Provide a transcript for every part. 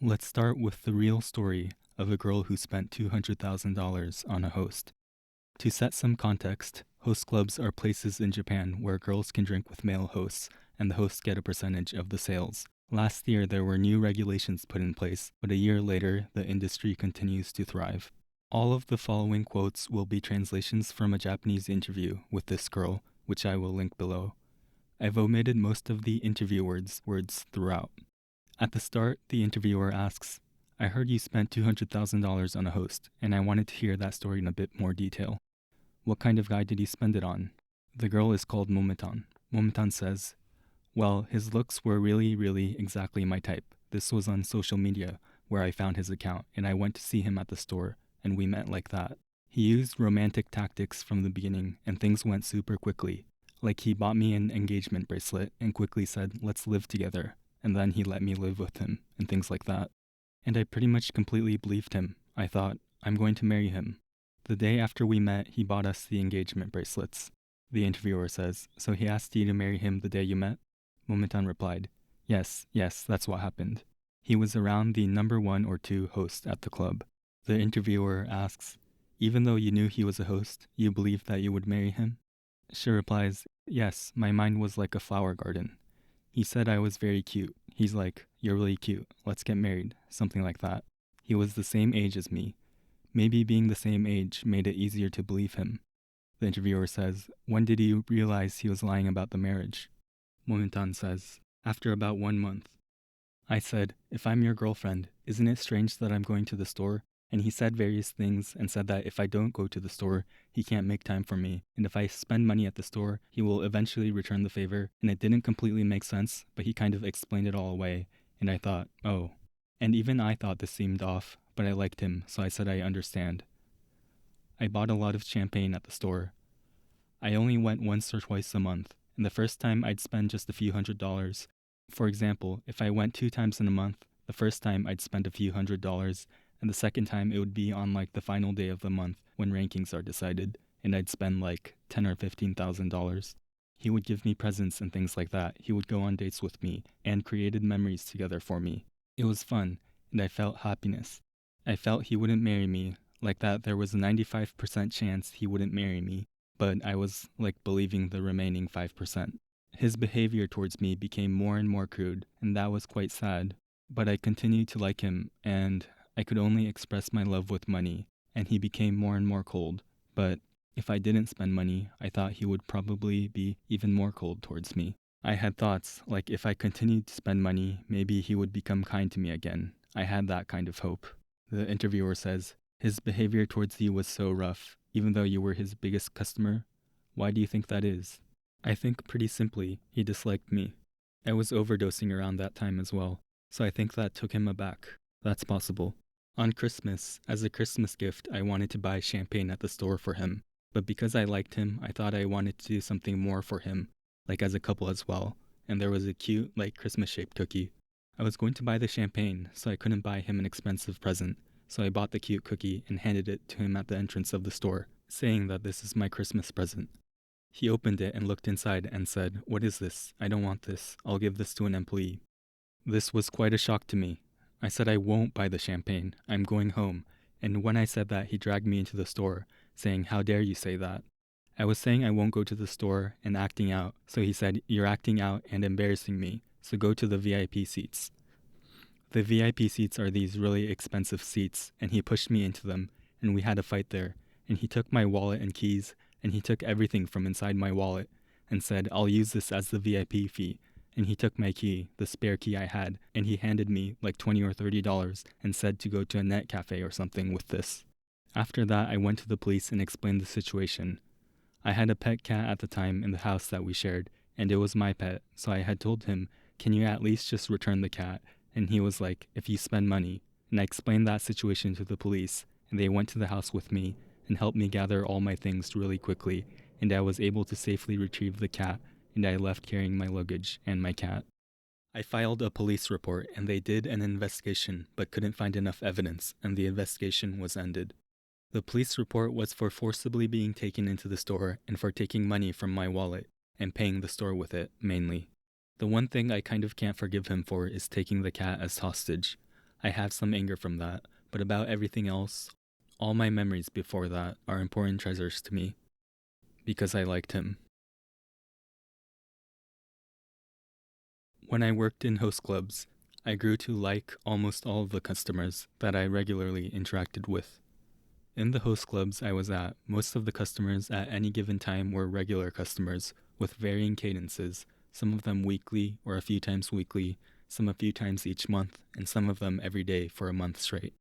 Let's start with the real story of a girl who spent $200,000 on a host. To set some context, host clubs are places in Japan where girls can drink with male hosts, and the hosts get a percentage of the sales. Last year, there were new regulations put in place, but a year later, the industry continues to thrive. All of the following quotes will be translations from a Japanese interview with this girl, which I will link below. I've omitted most of the interviewer's words throughout. At the start, the interviewer asks, I heard you spent $200,000 on a host, and I wanted to hear that story in a bit more detail. What kind of guy did you spend it on? The girl is called Momotan. Momotan says, well, his looks were really exactly my type. This was on social media, where I found his account, and I went to see him at the store, and we met like that. He used romantic tactics from the beginning, and things went super quickly. Like he bought me an engagement bracelet and quickly said, let's live together. And then he let me live with him, and things like that. And I pretty much completely believed him. I thought, I'm going to marry him. The day after we met, he bought us the engagement bracelets. The interviewer says, so he asked you to marry him the day you met? Momotan replied, yes, that's what happened. He was around the number 1 or 2 host at the club. The interviewer asks, even though you knew he was a host, you believed that you would marry him? She replies, yes, my mind was like a flower garden. He said I was very cute. He's like, you're really cute. Let's get married. Something like that. He was the same age as me. Maybe being the same age made it easier to believe him. The interviewer says, when did you realize he was lying about the marriage? Momotan says, after about 1 month. I said, if I'm your girlfriend, isn't it strange that I'm going to the store? And he said various things and said that if I don't go to the store, he can't make time for me. And if I spend money at the store, he will eventually return the favor. And it didn't completely make sense, but he kind of explained it all away. And I thought, oh. And even I thought this seemed off, but I liked him, so I said I understand. I bought a lot of champagne at the store. I only went once or twice a month, and the first time I'd spend just a few $100s. For example, if I went 2 times in a month, the first time I'd spend a few $100s, and the second time it would be on like the final day of the month when rankings are decided, and I'd spend like $10,000 or $15,000. He would give me presents and things like that. He would go on dates with me and created memories together for me. It was fun, and I felt happiness. I felt he wouldn't marry me, like that there was a 95% chance he wouldn't marry me, but I was like believing the remaining 5%. His behavior towards me became more and more crude, and that was quite sad. But I continued to like him, and I could only express my love with money, and he became more and more cold. But if I didn't spend money, I thought he would probably be even more cold towards me. I had thoughts, like if I continued to spend money, maybe he would become kind to me again. I had that kind of hope. The interviewer says, his behavior towards you was so rough, even though you were his biggest customer. Why do you think that is? I think pretty simply, he disliked me. I was overdosing around that time as well, so I think that took him aback. That's possible. On Christmas, as a Christmas gift, I wanted to buy champagne at the store for him. But because I liked him, I thought I wanted to do something more for him, like as a couple as well. And there was a cute, like Christmas-shaped cookie. I was going to buy the champagne, so I couldn't buy him an expensive present. So I bought the cute cookie and handed it to him at the entrance of the store, saying that this is my Christmas present. He opened it and looked inside and said, what is this? I don't want this. I'll give this to an employee. This was quite a shock to me. I said I won't buy the champagne. I'm going home. And when I said that, he dragged me into the store, saying, how dare you say that? I was saying I won't go to the store and acting out. So he said, you're acting out and embarrassing me. So go to the VIP seats. The VIP seats are these really expensive seats, and he pushed me into them, and we had a fight there. And he took my wallet and keys, and he took everything from inside my wallet, and said, I'll use this as the VIP fee. And he took my key, the spare key I had, and he handed me like $20 or $30 and said to go to a net cafe or something with this. After that, I went to the police and explained the situation. I had a pet cat at the time in the house that we shared, and it was my pet, so I had told him, can you at least just return the cat? And he was like, if you spend money. And I explained that situation to the police, and they went to the house with me and helped me gather all my things really quickly, and I was able to safely retrieve the cat, and I left carrying my luggage and my cat. I filed a police report, and they did an investigation, but couldn't find enough evidence, and the investigation was ended. The police report was for forcibly being taken into the store and for taking money from my wallet and paying the store with it, mainly. The one thing I kind of can't forgive him for is taking the cat as hostage. I have some anger from that, but about everything else, all my memories before that are important treasures to me because I liked him. When I worked in host clubs, I grew to like almost all of the customers that I regularly interacted with. In the host clubs I was at, most of the customers at any given time were regular customers with varying cadences, some of them weekly or a few times weekly, some a few times each month, and some of them every day for a month straight.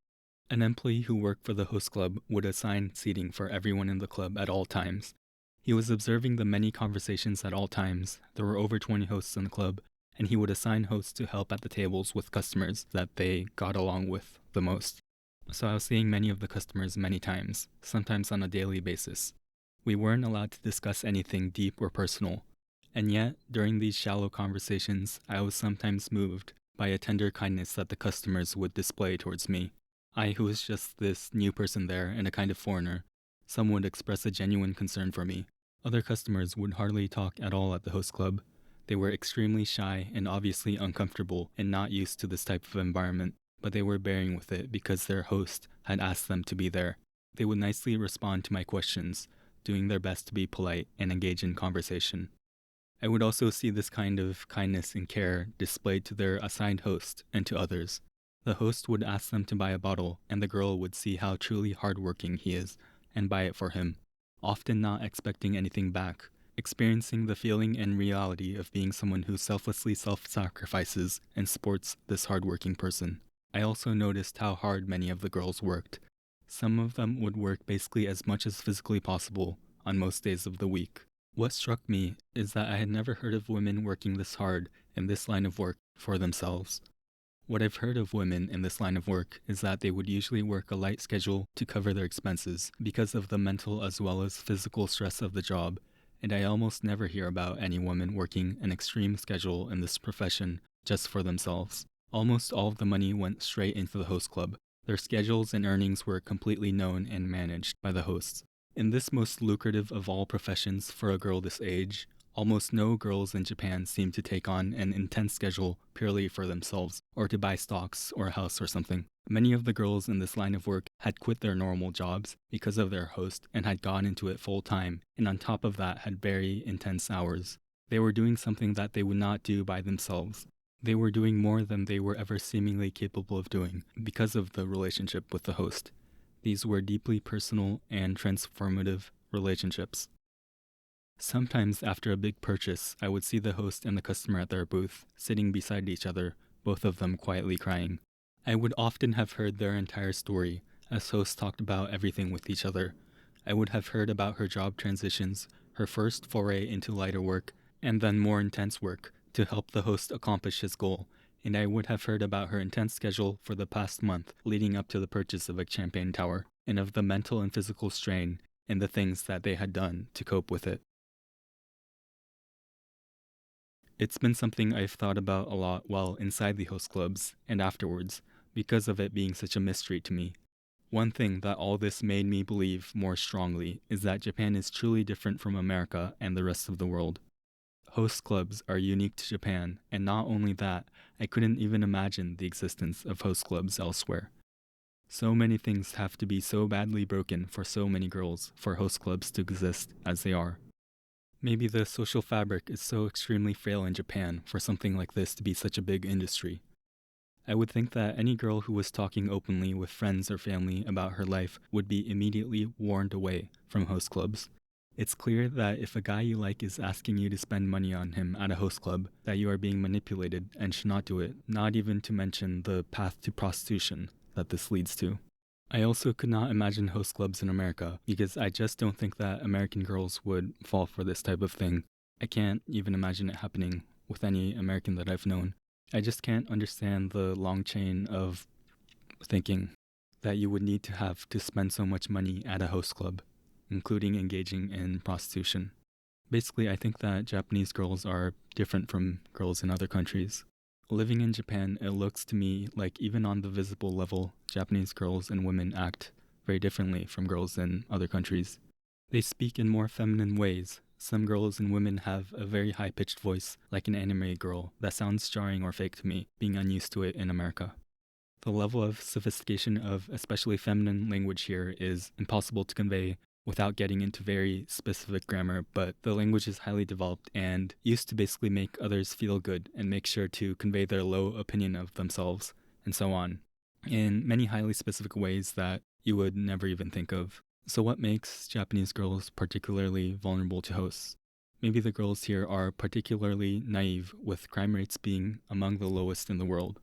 An employee who worked for the host club would assign seating for everyone in the club at all times. He was observing the many conversations at all times. There were over 20 hosts in the club, and he would assign hosts to help at the tables with customers that they got along with the most. So I was seeing many of the customers many times, sometimes on a daily basis. We weren't allowed to discuss anything deep or personal, and yet, during these shallow conversations, I was sometimes moved by a tender kindness that the customers would display towards me. I, who was just this new person there and a kind of foreigner, some would express a genuine concern for me. Other customers would hardly talk at all at the host club. They were extremely shy and obviously uncomfortable and not used to this type of environment, but they were bearing with it because their host had asked them to be there. They would nicely respond to my questions, doing their best to be polite and engage in conversation. I would also see this kind of kindness and care displayed to their assigned host and to others. The host would ask them to buy a bottle, and the girl would see how truly hardworking he is and buy it for him, often not expecting anything back, experiencing the feeling and reality of being someone who selflessly self-sacrifices and supports this hardworking person. I also noticed how hard many of the girls worked. Some of them would work basically as much as physically possible on most days of the week. What struck me is that I had never heard of women working this hard in this line of work for themselves. What I've heard of women in this line of work is that they would usually work a light schedule to cover their expenses because of the mental as well as physical stress of the job, and I almost never hear about any woman working an extreme schedule in this profession just for themselves. Almost all of the money went straight into the host club. Their schedules and earnings were completely known and managed by the hosts. In this most lucrative of all professions for a girl this age, almost no girls in Japan seem to take on an intense schedule purely for themselves, or to buy stocks or a house or something. Many of the girls in this line of work had quit their normal jobs because of their host and had gone into it full time, and on top of that had very intense hours. They were doing something that they would not do by themselves. They were doing more than they were ever seemingly capable of doing because of the relationship with the host. These were deeply personal and transformative relationships. Sometimes after a big purchase, I would see the host and the customer at their booth, sitting beside each other, both of them quietly crying. I would often have heard their entire story, as hosts talked about everything with each other. I would have heard about her job transitions, her first foray into lighter work, and then more intense work to help the host accomplish his goal, and I would have heard about her intense schedule for the past month leading up to the purchase of a champagne tower, and of the mental and physical strain and the things that they had done to cope with it. It's been something I've thought about a lot while inside the host clubs and afterwards, because of it being such a mystery to me. One thing that all this made me believe more strongly is that Japan is truly different from America and the rest of the world. Host clubs are unique to Japan, and not only that, I couldn't even imagine the existence of host clubs elsewhere. So many things have to be so badly broken for so many girls for host clubs to exist as they are. Maybe the social fabric is so extremely frail in Japan for something like this to be such a big industry. I would think that any girl who was talking openly with friends or family about her life would be immediately warned away from host clubs. It's clear that if a guy you like is asking you to spend money on him at a host club, that you are being manipulated and should not do it, not even to mention the path to prostitution that this leads to. I also could not imagine host clubs in America because I just don't think that American girls would fall for this type of thing. I can't even imagine it happening with any American that I've known. I just can't understand the long chain of thinking that you would need to have to spend so much money at a host club, including engaging in prostitution. Basically, I think that Japanese girls are different from girls in other countries. Living in Japan, it looks to me like even on the visible level, Japanese girls and women act very differently from girls in other countries. They speak in more feminine ways. Some girls and women have a very high-pitched voice, like an anime girl, that sounds jarring or fake to me, being unused to it in America. The level of sophistication of especially feminine language here is impossible to convey without getting into very specific grammar, but the language is highly developed and used to basically make others feel good and make sure to convey their low opinion of themselves, and so on, in many highly specific ways that you would never even think of. So what makes Japanese girls particularly vulnerable to hosts? Maybe the girls here are particularly naive, with crime rates being among the lowest in the world.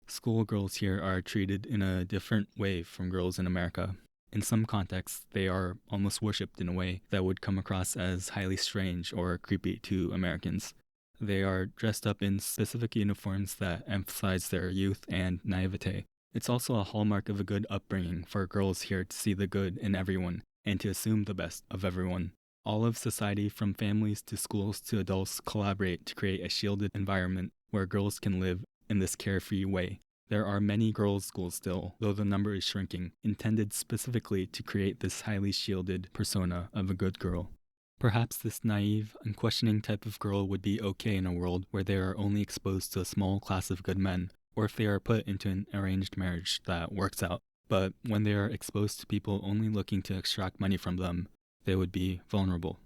Schoolgirls here are treated in a different way from girls in America. In some contexts, they are almost worshipped in a way that would come across as highly strange or creepy to Americans. They are dressed up in specific uniforms that emphasize their youth and naivete. It's also a hallmark of a good upbringing for girls here to see the good in everyone and to assume the best of everyone. All of society, from families to schools to adults, collaborate to create a shielded environment where girls can live in this carefree way. There are many girls' schools still, though the number is shrinking, intended specifically to create this highly shielded persona of a good girl. Perhaps this naive, unquestioning type of girl would be okay in a world where they are only exposed to a small class of good men, or if they are put into an arranged marriage that works out. But when they are exposed to people only looking to extract money from them, they would be vulnerable.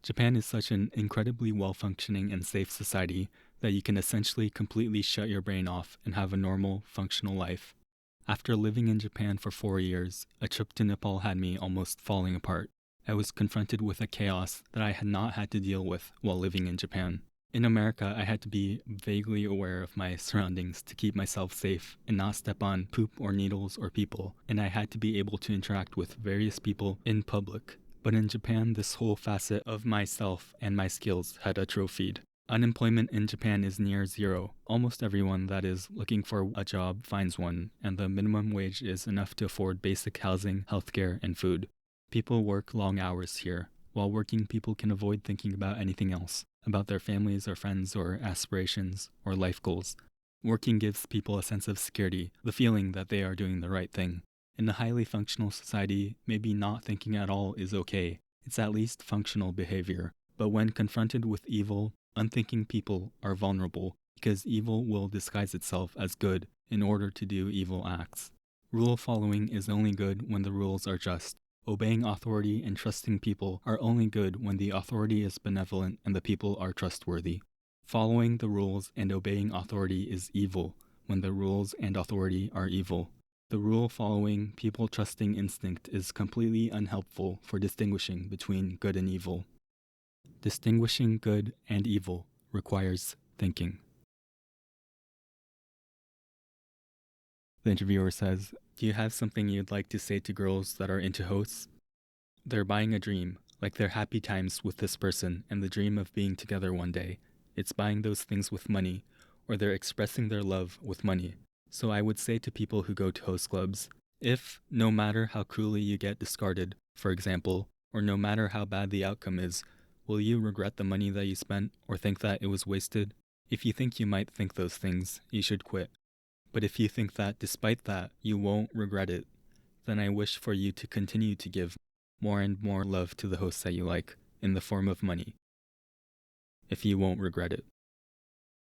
Japan is such an incredibly well-functioning and safe society that you can essentially completely shut your brain off and have a normal, functional life. After living in Japan for 4 years, a trip to Nepal had me almost falling apart. I was confronted with a chaos that I had not had to deal with while living in Japan. In America, I had to be vaguely aware of my surroundings to keep myself safe and not step on poop or needles or people, and I had to be able to interact with various people in public. But in Japan, this whole facet of myself and my skills had atrophied. Unemployment in Japan is near zero. Almost everyone that is looking for a job finds one, and the minimum wage is enough to afford basic housing, healthcare, and food. People work long hours here. While working, people can avoid thinking about anything else, about their families or friends or aspirations or life goals. Working gives people a sense of security, the feeling that they are doing the right thing. In a highly functional society, maybe not thinking at all is okay. It's at least functional behavior. But when confronted with evil, unthinking people are vulnerable because evil will disguise itself as good in order to do evil acts. Rule following is only good when the rules are just. Obeying authority and trusting people are only good when the authority is benevolent and the people are trustworthy. Following the rules and obeying authority is evil when the rules and authority are evil. The rule-following, people-trusting instinct is completely unhelpful for distinguishing between good and evil. Distinguishing good and evil requires thinking. The interviewer says, "Do you have something you'd like to say to girls that are into hosts? They're buying a dream, like their happy times with this person and the dream of being together one day. It's buying those things with money, or they're expressing their love with money. So I would say to people who go to host clubs, if, no matter how cruelly you get discarded, for example, or no matter how bad the outcome is, will you regret the money that you spent or think that it was wasted? If you think you might think those things, you should quit. But if you think that, despite that, you won't regret it, then I wish for you to continue to give more and more love to the hosts that you like, in the form of money, if you won't regret it."